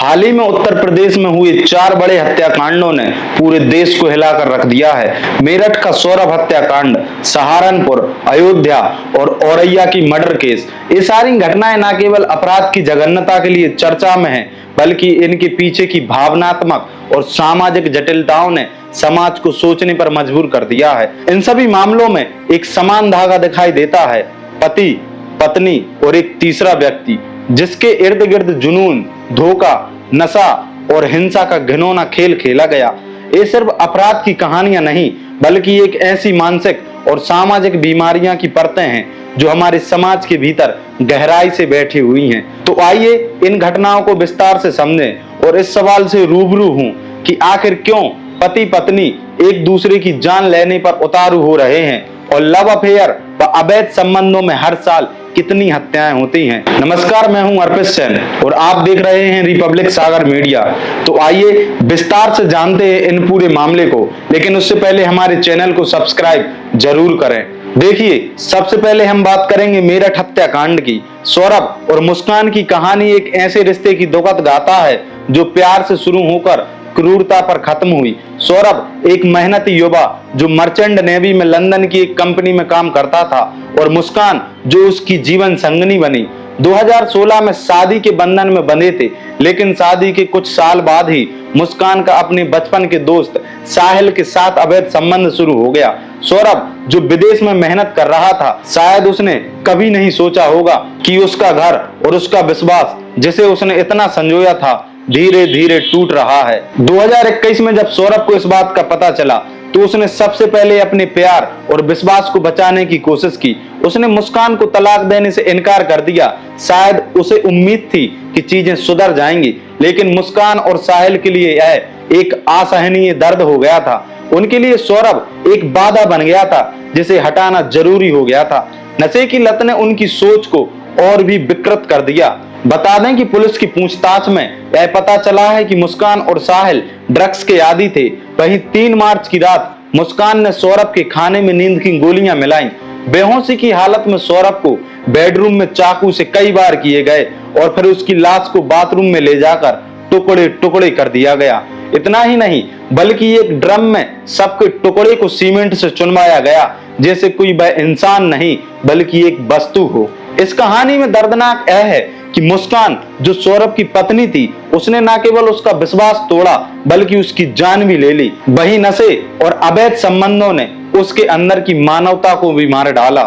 हाल ही में उत्तर प्रदेश में हुए 4 बड़े हत्याकांडों ने पूरे देश को हिलाकर रख दिया है। मेरठ का सौरभ हत्याकांड, सहारनपुर, अयोध्या और औरैया की मर्डर केस, ये सारी घटनाएं न केवल अपराध की जघन्यता के लिए चर्चा में हैं, बल्कि इनके पीछे की भावनात्मक और सामाजिक जटिलताओं ने समाज को सोचने पर मजबूर कर दिया है। इन सभी मामलों में एक समान धागा दिखाई देता है, पति, पत्नी और एक तीसरा व्यक्ति, जिसके इर्द गिर्द जुनून, धोखा, नशा और हिंसा का घिनौना खेल खेला गया। ये सिर्फ अपराध की कहानियां नहीं, बल्कि एक ऐसी मानसिक और सामाजिक बीमारियां की परतें हैं जो हमारे समाज के भीतर गहराई से बैठी हुई हैं। तो आइए इन घटनाओं को विस्तार से समझें और इस सवाल से रूबरू हूं कि आखिर क्यों पति पत्नी एक दूसरे की जान लेने पर उतारू हो रहे हैं और लव अफेयर व अवैध संबंधों में हर साल कितनी हत्याएं होती हैं। नमस्कार, मैं हूं अर्पित सेन और आप देख रहे हैं रिपब्लिक सागर मीडिया। तो आइए विस्तार से जानते हैं इन पूरे मामले को, लेकिन उससे पहले हमारे चैनल को सब्सक्राइब जरूर करें। देखिए, सबसे पहले हम बात करेंगे मेरठ हत्याकांड की। सौरभ और मुस्कान की कहानी एक ऐसे रिश्ते की दुखद गाथा है जो प्यार से शुरू होकर क्रूरता पर खत्म हुई। सौरभ एक मेहनती युवा जो मर्चेंट नेवी में लंदन की एक कंपनी में काम करता था और मुस्कान जो उसकी जीवन संगनी बनी। 2016 में शादी के बंधन में बंधे थे, लेकिन शादी के कुछ साल बाद ही मुस्कान का अपने बचपन के दोस्त साहिल के साथ अवैध संबंध शुरू हो गया। सौरभ जो विदेश में मेहनत कर रहा था, शायद उसने कभी नहीं सोचा होगा कि उसका घर और उसका विश्वास जिसे उसने इतना संजोया था, धीरे धीरे टूट रहा है। 2021 में जब सौरभ को इस बात का पता चला तो उसने सबसे पहले अपने प्यार और विश्वास को बचाने की कोशिश की। उसने मुस्कान को तलाक देने से इनकार कर दिया। शायद उसे उम्मीद थी कि चीजें सुधर जाएंगी, लेकिन मुस्कान और साहिल के लिए यह एक असहनीय दर्द हो गया था। उनके लिए सौरभ एक बाधा बन गया था जिसे हटाना जरूरी हो गया था। नशे की लत ने उनकी सोच को और भी विकृत कर दिया। बता दें कि पुलिस की पूछताछ में यह पता चला है कि मुस्कान और साहिल ड्रग्स के आदी थे। वहीं 3 मार्च की रात मुस्कान ने सौरभ के खाने में नींद की गोलियां मिलाईं। बेहोशी की हालत में सौरभ को बेडरूम में चाकू से कई बार किए गए और फिर उसकी लाश को बाथरूम में ले जाकर टुकड़े टुकड़े कर दिया गया। इतना ही नहीं, बल्कि एक ड्रम में सबके टुकड़े को सीमेंट से चुनवाया गया, जैसे कोई वह इंसान नहीं बल्कि एक वस्तु हो। इस कहानी में दर्दनाक यह है कि मुस्कान जो सौरभ की पत्नी थी, उसने न केवल उसका विश्वास तोड़ा बल्कि उसकी जान भी ले ली। वही नशे और अवैध संबंधों ने उसके अंदर की मानवता को भी मार डाला।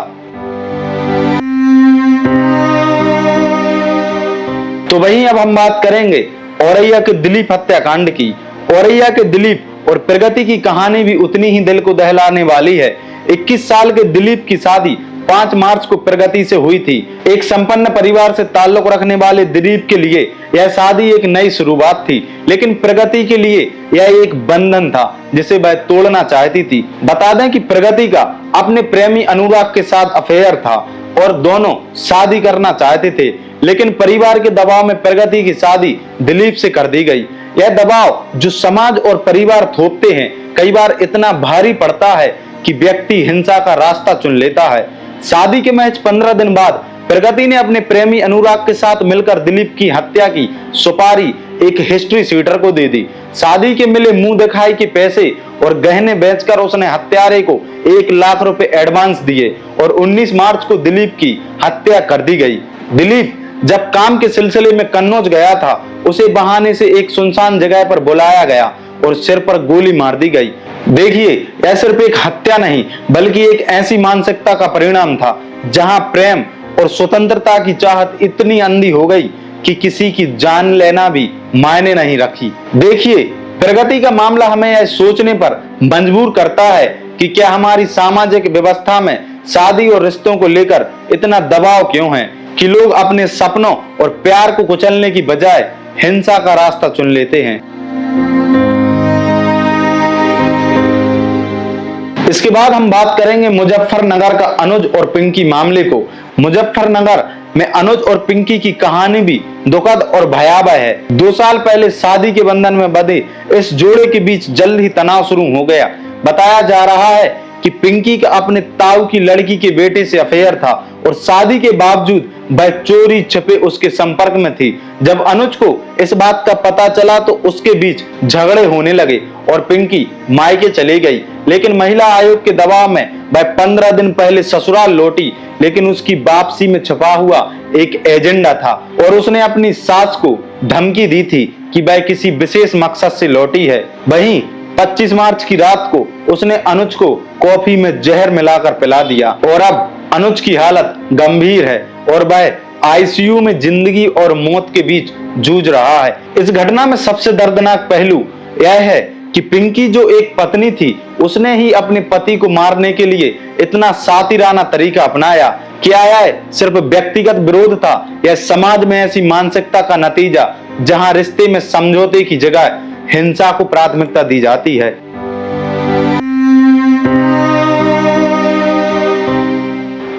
तो वहीं अब हम बात करेंगे औरैया के दिलीप हत्याकांड की। औरैया के दिलीप और प्रगति की कहानी भी उतनी ही दिल को दहलाने वाली है। 21 साल के दिलीप की शादी 5 मार्च को प्रगति से हुई थी। एक संपन्न परिवार से ताल्लुक रखने वाले दिलीप के लिए यह शादी एक नई शुरुआत थी, लेकिन प्रगति के लिए यह एक बंधन था जिसे वह तोड़ना चाहती थी। बता दें कि प्रगति का अपने प्रेमी अनुराग के साथ अफेयर था और दोनों शादी करना चाहते थे, लेकिन परिवार के दबाव में प्रगति की शादी दिलीप से कर दी गई। यह दबाव जो समाज और परिवार थोपते हैं, कई बार इतना भारी पड़ता है कि व्यक्ति हिंसा का रास्ता चुन लेता है। शादी के महज 15 दिन बाद प्रगति ने अपने प्रेमी अनुराग के साथ मिलकर दिलीप की हत्या की सुपारी एक हिस्ट्री सीटर को दे दी। शादी के मिले मुंह दिखाई के पैसे और गहने बेचकर उसने हत्यारे को 1 लाख रुपए एडवांस दिए और 19 मार्च को दिलीप की हत्या कर दी गई। दिलीप जब काम के सिलसिले में कन्नौज गया था, उसे बहाने से एक सुनसान जगह पर बुलाया गया और सिर पर गोली मार दी गई। देखिए, यह सिर्फ एक हत्या नहीं बल्कि एक ऐसी मानसिकता का परिणाम था जहां प्रेम और स्वतंत्रता की चाहत इतनी अंधी हो गई कि किसी की जान लेना भी मायने नहीं रखी। देखिए, प्रगति का मामला हमें यह सोचने पर मजबूर करता है कि क्या हमारी सामाजिक व्यवस्था में शादी और रिश्तों को लेकर इतना दबाव क्यों है कि लोग अपने सपनों और प्यार को कुचलने की बजाय हिंसा का रास्ता चुन लेते हैं। इसके बाद हम बात करेंगे मुजफ्फरनगर का अनुज और पिंकी मामले को। मुजफ्फरनगर में अनुज और पिंकी की कहानी भी दुखद और भयावह है। 2 साल पहले शादी के बंधन में बंधे इस जोड़े के बीच जल्द ही तनाव शुरू हो गया। बताया जा रहा है कि पिंकी का अपने ताऊ की लड़की के बेटे से अफेयर था और शादी के बावजूद वह चोरी छिपे उसके संपर्क में थी। जब अनुज को इस बात का पता चला तो उसके बीच झगड़े होने लगे और पिंकी मायके चली गई। लेकिन महिला आयोग के दबाव में वह 15 दिन पहले ससुराल लौटी, लेकिन उसकी वापसी में छुपा हुआ एक एजेंडा था और उसने अपनी सास को धमकी दी थी कि वह किसी विशेष मकसद से लौटी है। वहीं 25 मार्च की रात को उसने अनुज को कॉफी में जहर मिलाकर पिला दिया और अब अनुज की हालत गंभीर है और वह आईसीयू में जिंदगी और मौत के बीच जूझ रहा है। इस घटना में सबसे दर्दनाक पहलू यह है कि पिंकी जो एक पत्नी थी, उसने ही अपने पति को मारने के लिए इतना सातिराना तरीका अपनाया। क्या यह सिर्फ व्यक्तिगत विरोध था या समाज में ऐसी मानसिकता का नतीजा जहां रिश्ते में समझौते की जगह हिंसा को प्राथमिकता दी जाती है?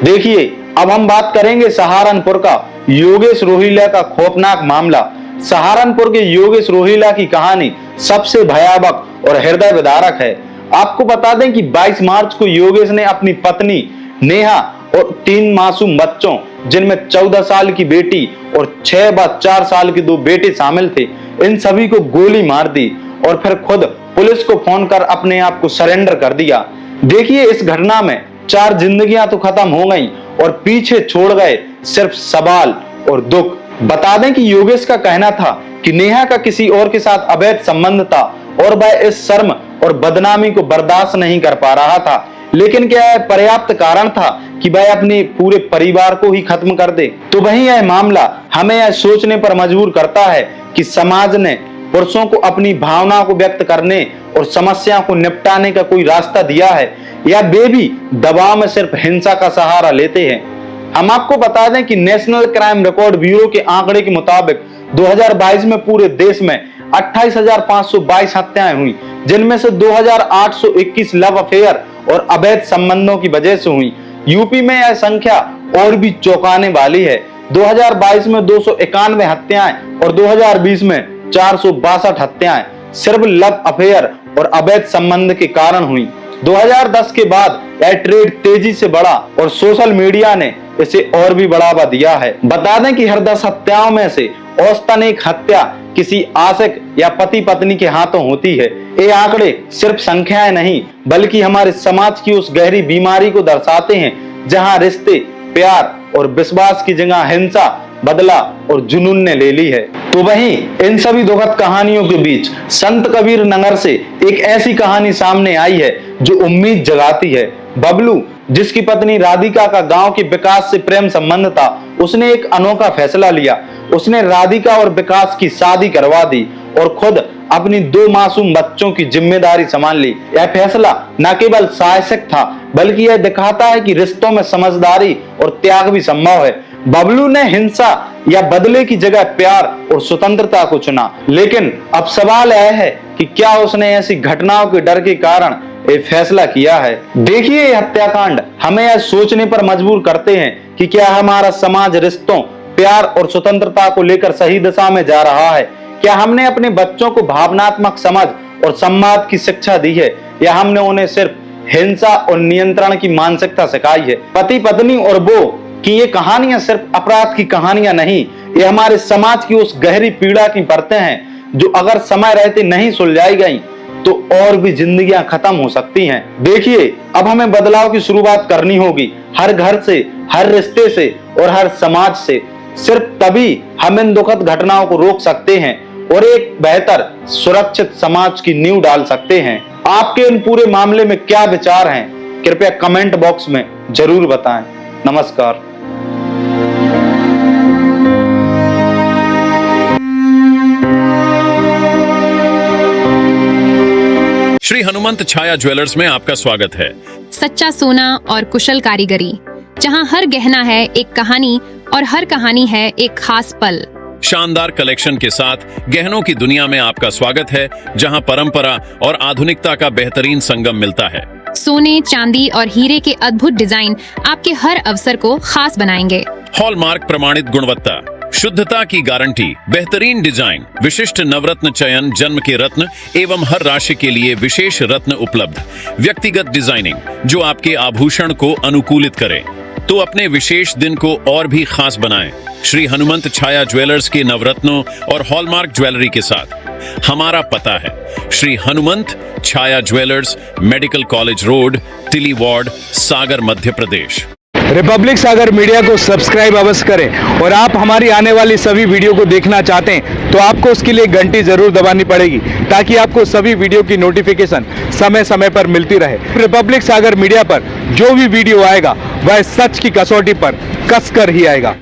देखिए, अब हम बात करेंगे सहारनपुर का योगेश रोहिल्ला का खौफनाक मामला। सहारनपुर के योगेश रोहिल्ला की कहानी सबसे भयावह और हृदय विदारक है। आपको बता दें कि 22 मार्च को योगेश ने अपनी पत्नी नेहा और 3 मासूम बच्चों, जिनमें 14 साल की बेटी और 6 व 4 साल के 2 बेटे शामिल थे, इन सभी को गोली मार दी और फिर खुद पुलिस को फोन कर अपने आप को सरेंडर कर दिया। देखिए, इस घटना में 4 जिंदगियां तो खत्म हो गईं और पीछे छोड़ गए सिर्फ सवाल और दुख। बता दें कि योगेश का कहना था कि नेहा का किसी और के साथ अवैध संबंध था और वह इस शर्म और बदनामी को बर्दाश्त नहीं कर पा रहा था। लेकिन क्या यह पर्याप्त कारण था कि वह अपने पूरे परिवार को ही खत्म कर दे? तो वहीं यह मामला हमें यह सोचने पर मजबूर करता है कि समाज ने पुरुषों को अपनी भावनाओं को व्यक्त करने और समस्या को निपटाने का कोई रास्ता दिया है या वे भी दबाव में सिर्फ हिंसा का सहारा लेते हैं। हम आपको बता दें कि नेशनल क्राइम रिकॉर्ड ब्यूरो के आंकड़े के मुताबिक 2022 में पूरे देश में 28,522 हत्याएं हुई, जिनमें से 2,821 लव अफेयर और अवैध संबंधों की वजह से हुई। यूपी में यह संख्या और भी चौंकाने वाली है। 2022 में 291 हत्याएं और 2020 में 462 हत्याएं सिर्फ लव अफेयर और अवैध संबंध के कारण हुई। 2010 के बाद यह ट्रेंड तेजी से बढ़ा और सोशल मीडिया ने इसे और भी बढ़ावा दिया है। बता दें कि हर 10 हत्याओं में से औसतन एक हत्या किसी आशिक या पति पत्नी के हाथों होती है। ये आंकड़े सिर्फ संख्याएं नहीं, बल्कि हमारे समाज की उस गहरी बीमारी को दर्शाते हैं जहां रिश्ते, प्यार और विश्वास की जगह हिंसा, बदला और जुनून ने ले ली है। तो वहीं इन सभी दुखद कहानियों के बीच संत कबीर नगर से एक ऐसी कहानी सामने आई है जो उम्मीद जगाती है। बबलू, जिसकी पत्नी राधिका का गांव के विकास से प्रेम संबंध था, उसने एक अनोखा फैसला लिया। उसने राधिका और विकास की शादी करवा दी और खुद अपनी 2 मासूम बच्चों की जिम्मेदारी संभाल ली। यह फैसला न केवल साहसिक था, बल्कि यह दिखाता है कि रिश्तों में समझदारी और त्याग भी संभव है। बबलू ने हिंसा या बदले की जगह प्यार और स्वतंत्रता को चुना। लेकिन अब सवाल यह है कि क्या उसने ऐसी घटनाओं के डर के कारण ये फैसला किया है? देखिए, ये हत्याकांड हमें यह सोचने पर मजबूर करते हैं कि क्या हमारा समाज रिश्तों, प्यार और स्वतंत्रता को लेकर सही दिशा में जा रहा है? क्या हमने अपने बच्चों को भावनात्मक समझ और संवाद की शिक्षा दी है या हमने उन्हें सिर्फ हिंसा और नियंत्रण की मानसिकता सिखाई है? पति पत्नी और वो कि ये कहानियां सिर्फ अपराध की कहानियां नहीं, ये हमारे समाज की उस गहरी पीड़ा की परतें हैं जो अगर समय रहते नहीं सुलझाई गई तो और भी जिंदगियां खत्म हो सकती हैं। देखिए, अब हमें बदलाव की शुरुआत करनी होगी, हर घर से, हर रिश्ते से और हर समाज से। सिर्फ तभी हम इन दुखद घटनाओं को रोक सकते हैं और एक बेहतर सुरक्षित समाज की नींव डाल सकते हैं। आपके इन पूरे मामले में क्या विचार हैं? कृपया कमेंट बॉक्स में जरूर बताएं। नमस्कार। श्री हनुमंत छाया ज्वेलर्स में आपका स्वागत है। सच्चा सोना और कुशल कारीगरी, जहां हर गहना है एक कहानी और हर कहानी है एक खास पल। शानदार कलेक्शन के साथ गहनों की दुनिया में आपका स्वागत है, जहां परंपरा और आधुनिकता का बेहतरीन संगम मिलता है। सोने, चांदी और हीरे के अद्भुत डिजाइन आपके हर अवसर को खास बनाएंगे। हॉलमार्क प्रमाणित गुणवत्ता, शुद्धता की गारंटी, बेहतरीन डिजाइन, विशिष्ट नवरत्न चयन, जन्म के रत्न एवं हर राशि के लिए विशेष रत्न उपलब्ध, व्यक्तिगत डिजाइनिंग जो आपके आभूषण को अनुकूलित करे। तो अपने विशेष दिन को और भी खास बनाएं श्री हनुमंत छाया ज्वेलर्स के नवरत्नों और हॉलमार्क ज्वेलरी के साथ। हमारा पता है श्री हनुमंत छाया ज्वेलर्स, मेडिकल कॉलेज रोड, तिली वार्ड, सागर, मध्य प्रदेश। रिपब्लिक सागर मीडिया को सब्सक्राइब अवश्य करें और आप हमारी आने वाली सभी वीडियो को देखना चाहते हैं तो आपको उसके लिए घंटी जरूर दबानी पड़ेगी ताकि आपको सभी वीडियो की नोटिफिकेशन समय समय पर मिलती रहे। रिपब्लिक सागर मीडिया पर जो भी वीडियो आएगा वह सच की कसौटी पर कसकर ही आएगा।